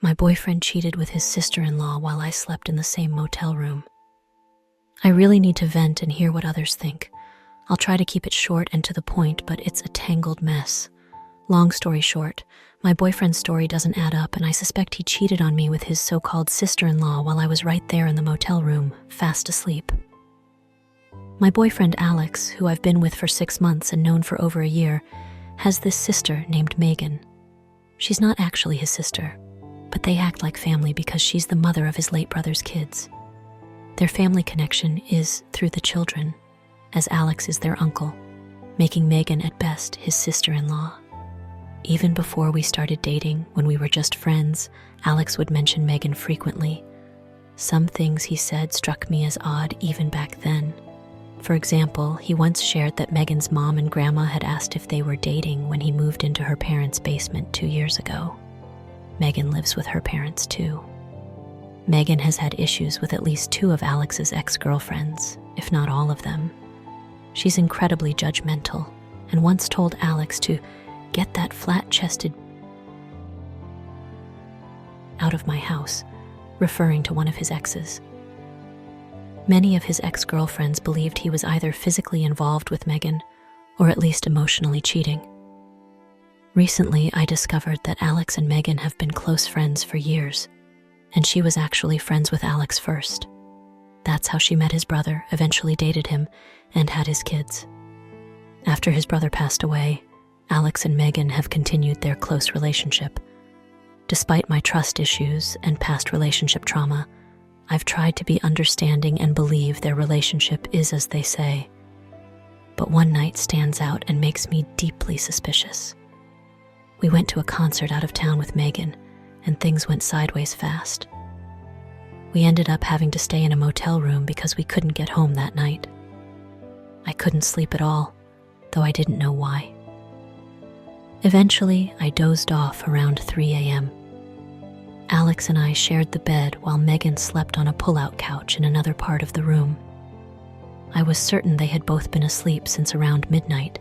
My boyfriend cheated with his sister-in-law while I slept in the same motel room. I really need to vent and hear what others think. I'll try to keep it short and to the point, but it's a tangled mess. Long story short, my boyfriend's story doesn't add up, and I suspect he cheated on me with his so-called sister-in-law while I was right there in the motel room, fast asleep. My boyfriend Alex, who I've been with for 6 months and known for over a year, has this sister named Megan. She's not actually his sister, but they act like family because she's the mother of his late brother's kids. Their family connection is through the children, as Alex is their uncle, making Megan at best his sister-in-law. Even before we started dating, when we were just friends, Alex would mention Megan frequently. Some things he said struck me as odd even back then. For example, he once shared that Megan's mom and grandma had asked if they were dating when he moved into her parents' basement 2 years ago. Megan lives with her parents too. Megan has had issues with at least 2 of Alex's ex-girlfriends, if not all of them. She's incredibly judgmental and once told Alex to get that flat-chested out of my house, referring to one of his exes. Many of his ex-girlfriends believed he was either physically involved with Megan or at least emotionally cheating. Recently, I discovered that Alex and Megan have been close friends for years, and she was actually friends with Alex first. That's how she met his brother, eventually dated him, and had his kids. After his brother passed away, Alex and Megan have continued their close relationship. Despite my trust issues and past relationship trauma, I've tried to be understanding and believe their relationship is as they say. But one night stands out and makes me deeply suspicious. We went to a concert out of town with Megan, and things went sideways fast. We ended up having to stay in a motel room because we couldn't get home that night. I couldn't sleep at all, though I didn't know why. Eventually, I dozed off around 3 a.m. Alex and I shared the bed while Megan slept on a pull-out couch in another part of the room. I was certain they had both been asleep since around midnight.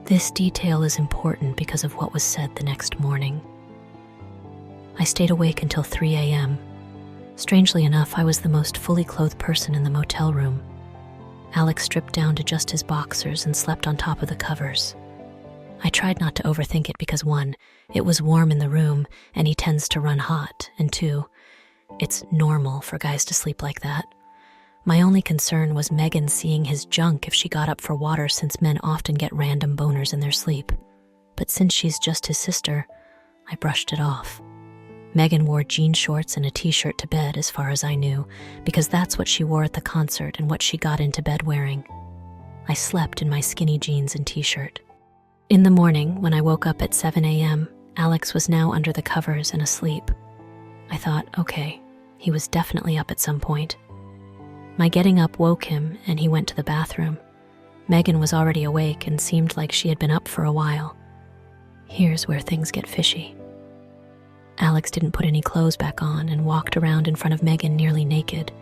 This detail is important because of what was said the next morning. I stayed awake until 3 a.m. Strangely enough, I was the most fully clothed person in the motel room. Alex stripped down to just his boxers and slept on top of the covers. I tried not to overthink it because 1, it was warm in the room and he tends to run hot, and 2, it's normal for guys to sleep like that. My only concern was Megan seeing his junk if she got up for water, since men often get random boners in their sleep. But since she's just his sister, I brushed it off. Megan wore jean shorts and a t-shirt to bed as far as I knew, because that's what she wore at the concert and what she got into bed wearing. I slept in my skinny jeans and t-shirt. In the morning, when I woke up at 7 a.m., Alex was now under the covers and asleep. I thought, okay, he was definitely up at some point. My getting up woke him and he went to the bathroom. Megan was already awake and seemed like she had been up for a while. Here's where things get fishy. Alex didn't put any clothes back on and walked around in front of Megan nearly naked,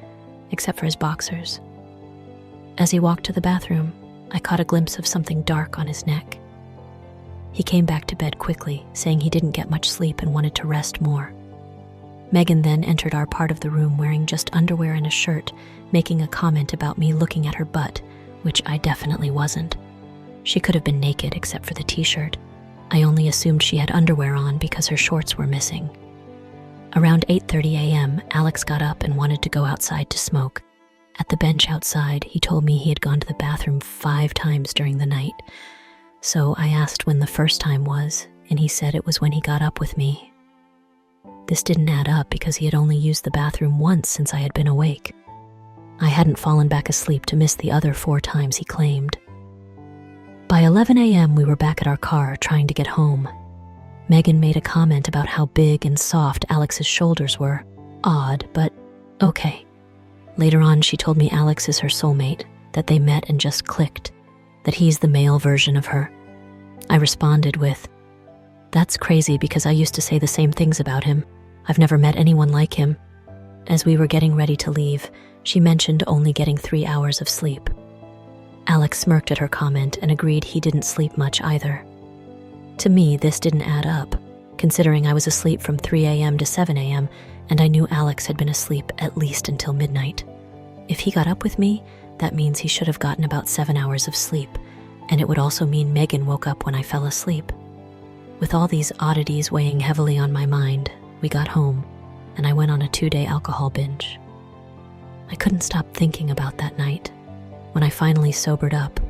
except for his boxers. As he walked to the bathroom, I caught a glimpse of something dark on his neck. He came back to bed quickly, saying he didn't get much sleep and wanted to rest more. Megan then entered our part of the room wearing just underwear and a shirt, making a comment about me looking at her butt, which I definitely wasn't. She could have been naked except for the t-shirt. I only assumed she had underwear on because her shorts were missing. Around 8:30 a.m., Alex got up and wanted to go outside to smoke. At the bench outside, he told me he had gone to the bathroom 5 times during the night. So I asked when the first time was, and he said it was when he got up with me. This didn't add up because he had only used the bathroom once since I had been awake. I hadn't fallen back asleep to miss the other 4 times he claimed. By 11 a.m., we were back at our car trying to get home. Megan made a comment about how big and soft Alex's shoulders were. Odd, but okay. Later on, she told me Alex is her soulmate, that they met and just clicked, that he's the male version of her. I responded with, "That's crazy because I used to say the same things about him. I've never met anyone like him." As we were getting ready to leave, she mentioned only getting 3 hours of sleep. Alex smirked at her comment and agreed he didn't sleep much either. To me, this didn't add up. considering I was asleep from 3 a.m. to 7 a.m., and I knew Alex had been asleep at least until midnight. If he got up with me, that means he should have gotten about 7 hours of sleep, and it would also mean Megan woke up when I fell asleep. With all these oddities weighing heavily on my mind, we got home, and I went on a 2-day alcohol binge. I couldn't stop thinking about that night. When I finally sobered up,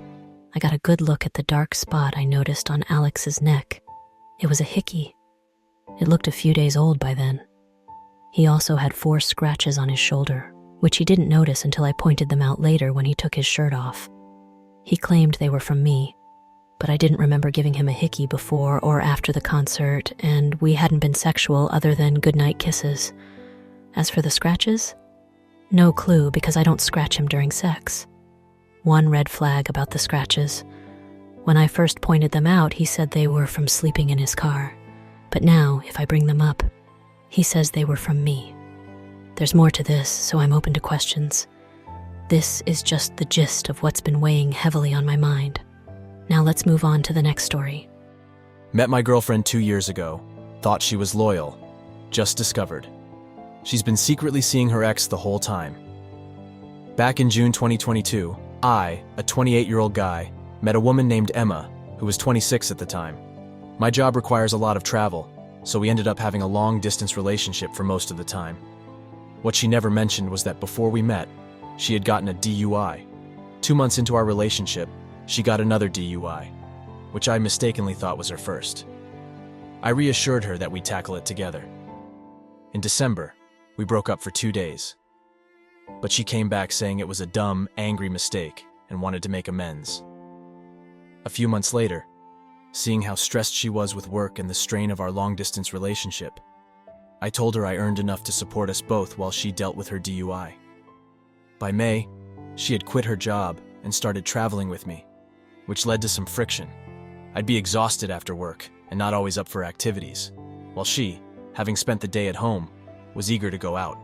I got a good look at the dark spot I noticed on Alex's neck. It was a hickey. It looked a few days old by then. He also had 4 scratches on his shoulder, which he didn't notice until I pointed them out later when he took his shirt off. He claimed they were from me, but I didn't remember giving him a hickey before or after the concert, and we hadn't been sexual other than goodnight kisses. As for the scratches, no clue because I don't scratch him during sex. One red flag about the scratches. When I first pointed them out, he said they were from sleeping in his car. But now, if I bring them up, he says they were from me. There's more to this, so I'm open to questions. This is just the gist of what's been weighing heavily on my mind. Now let's move on to the next story. Met my girlfriend 2 years ago. Thought she was loyal. Just discovered. She's been secretly seeing her ex the whole time. Back in June 2022, I, a 28-year-old guy, met a woman named Emma, who was 26 at the time. My job requires a lot of travel, so we ended up having a long-distance relationship for most of the time. What she never mentioned was that before we met, she had gotten a DUI. 2 months into our relationship, she got another DUI, which I mistakenly thought was her first. I reassured her that we'd tackle it together. In December, we broke up for 2 days. But she came back saying it was a dumb, angry mistake and wanted to make amends. A few months later, seeing how stressed she was with work and the strain of our long-distance relationship, I told her I earned enough to support us both while she dealt with her DUI. By May, she had quit her job and started traveling with me, which led to some friction. I'd be exhausted after work and not always up for activities, while she, having spent the day at home, was eager to go out.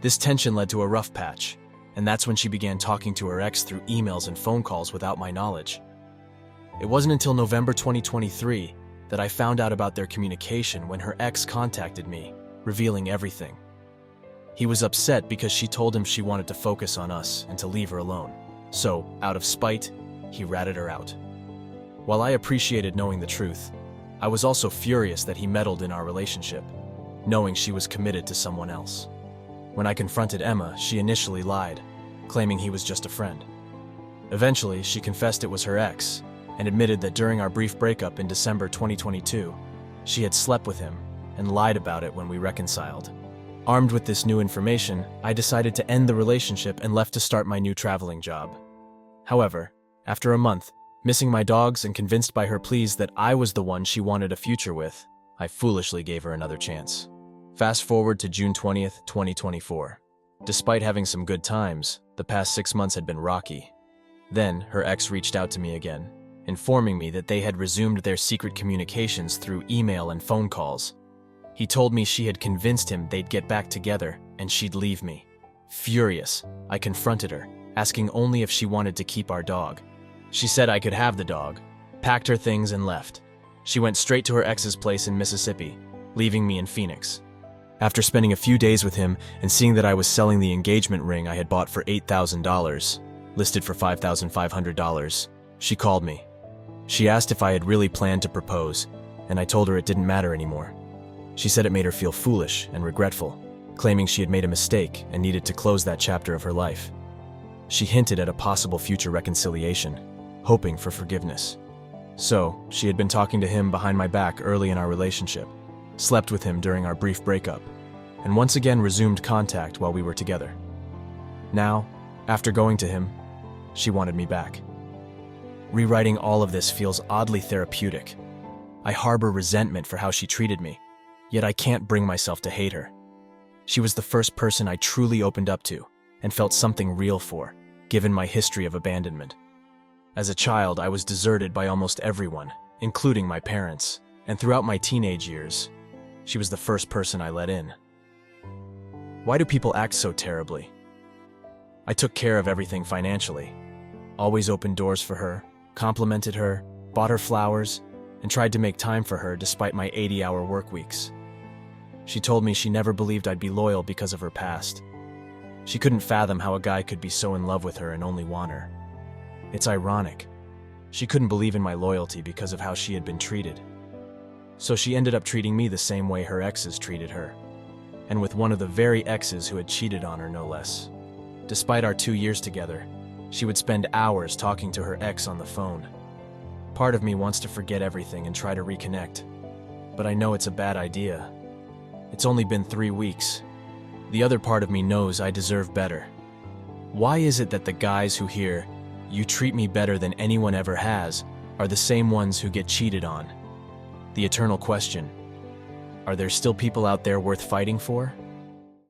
This tension led to a rough patch, and that's when she began talking to her ex through emails and phone calls without my knowledge. It wasn't until November 2023 that I found out about their communication when her ex contacted me, revealing everything. He was upset because she told him she wanted to focus on us and to leave her alone. So, out of spite, he ratted her out. While I appreciated knowing the truth, I was also furious that he meddled in our relationship, knowing she was committed to someone else. When I confronted Emma, she initially lied, claiming he was just a friend. Eventually, she confessed it was her ex and admitted that during our brief breakup in December 2022, she had slept with him and lied about it when we reconciled. Armed with this new information, I decided to end the relationship and left to start my new traveling job. However, after a month, missing my dogs and convinced by her pleas that I was the one she wanted a future with, I foolishly gave her another chance. Fast forward to June 20th, 2024. Despite having some good times, the past 6 months had been rocky. Then, her ex reached out to me again, informing me that they had resumed their secret communications through email and phone calls. He told me she had convinced him they'd get back together and she'd leave me. Furious, I confronted her, asking only if she wanted to keep our dog. She said I could have the dog, packed her things and left. She went straight to her ex's place in Mississippi, leaving me in Phoenix. After spending a few days with him and seeing that I was selling the engagement ring I had bought for $8,000, listed for $5,500, she called me. She asked if I had really planned to propose, and I told her it didn't matter anymore. She said it made her feel foolish and regretful, claiming she had made a mistake and needed to close that chapter of her life. She hinted at a possible future reconciliation, hoping for forgiveness. So, she had been talking to him behind my back early in our relationship, slept with him during our brief breakup, and once again resumed contact while we were together. Now, after going to him, she wanted me back. Rewriting all of this feels oddly therapeutic. I harbor resentment for how she treated me, yet I can't bring myself to hate her. She was the first person I truly opened up to and felt something real for, given my history of abandonment. As a child, I was deserted by almost everyone, including my parents, and throughout my teenage years, she was the first person I let in. Why do people act so terribly? I took care of everything financially, always opened doors for her, complimented her, bought her flowers, and tried to make time for her despite my 80-hour work weeks. She told me she never believed I'd be loyal because of her past. She couldn't fathom how a guy could be so in love with her and only want her. It's ironic. She couldn't believe in my loyalty because of how she had been treated. So she ended up treating me the same way her exes treated her, and with one of the very exes who had cheated on her, no less. Despite our 2 years together, she would spend hours talking to her ex on the phone. Part of me wants to forget everything and try to reconnect, but I know it's a bad idea. It's only been 3 weeks. The other part of me knows I deserve better. Why is it that the guys who hear, "You treat me better than anyone ever has," are the same ones who get cheated on? The eternal question: are there still people out there worth fighting for?